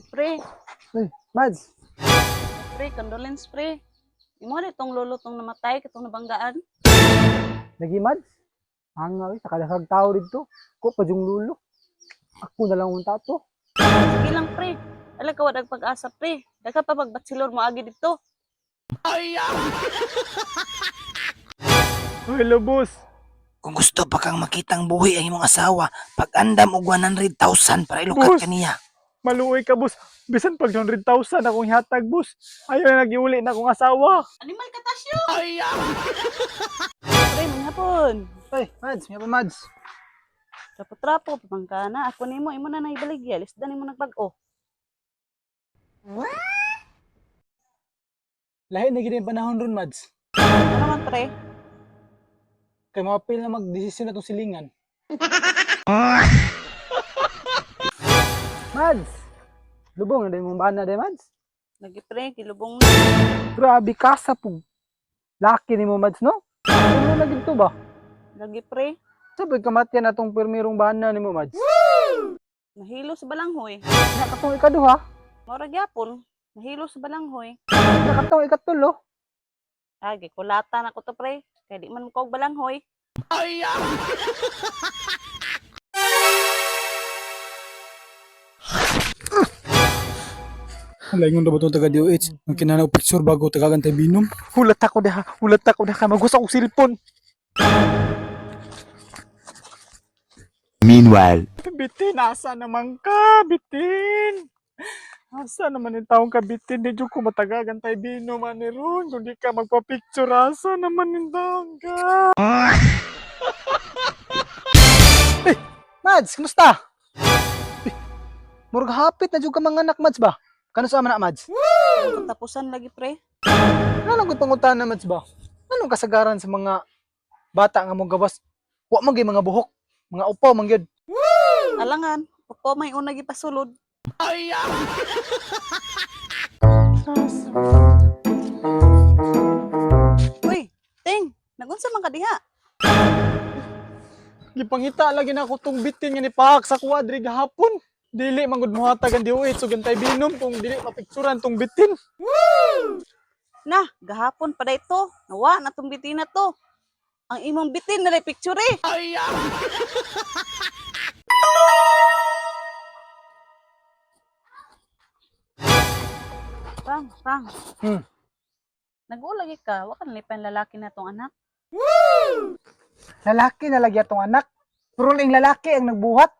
Pre, Uy, Mads, pre, condolence pre. Imo na itong lolo tong namatay, katong nabanggaan. lagi Mads. Ang nga, sa kadasag tao dito. Ko pa yung lulo. Ako na lang ang tato. Sige lang pre. Ala ka wadag pag-asa pre. Daga pa magbatsilor mo agi dito. Hello, boss. Kung gusto pa kang makitang buhi ang imong asawa, pag-andam og 100,000 para ilukat Boss! kaniya. Maluoy ka, boss. Bisan pag 100,000 akong hatag, boss. Ayaw na nag-iuli na akong asawa. Animal katasyo! Pre, mga hapon. Ay, Mads, may pa Mads. Trapo-trapo, pamangkana. Ako nimo, imo na naibaligya. Lisda nimo nagbag-o. Lahi na gini panahon ron, Mads. Ano naman pre? Kay mga pil na mag-desisyon na itong silingan. Mads! Lubong na din mong bana din, Mads. Lagi pre, kilubong na. Grabe ka sa pug. Laki ni mo, Mads, no? Ano na dito ba? Lagi pre. Sabay kamatyan na itong pirmirong bana ni mo, Mads. Nahilo sa balanghoy. Nakatong ikaduha. Mora gyapon. Nahilo sa balanghoy. Nakatong ikatulo. Agi, kulatan ako to pre. Kaya di man mo kog balanghoy. Laingon na ba itong taga-DOH? Ang kinanaw picture bago tagagantay binom? Hulat ako dah. Hulat ako dah. Magusa kong silpon. Meanwhile, Bitin, asa naman ka, Bitin? Asa naman yung taong ka, Bitin? Di ko matagagantay binom, ani ron. Kung di ka magpa-picture, asa naman yung taong ka? Eh, Mads, kumusta? Eh, murag hapit na dyan ka mga anak, Mads ba? Kano sa na, Mads? Ang katapusan lagi pre. Anong panguntahan na, Mads ba? Anong kasagaran sa mga bata nga mong gawas? Wa man gyud mga buhok, mga upaw man gyud. Alangan, upo may una gipasulod. Uy, Ting, nagunsa man ka diha? Gipangita lagi na ako tong bitin nga ni Pahak sa kwadri gahapon. Dili man gud mohatag ang DOH so gantay binom kung dili mapicturan tong bitin. Na, gahapon pa dayto. Nawa na tong bitin na to. Ang imong bitin na picture eh. Pang. Hmm. Nag-ulagi ka, wa kan lipan lalaki na tong anak. Lalaki na lagi atong anak. Pero ning lalaki ang nagbuhat.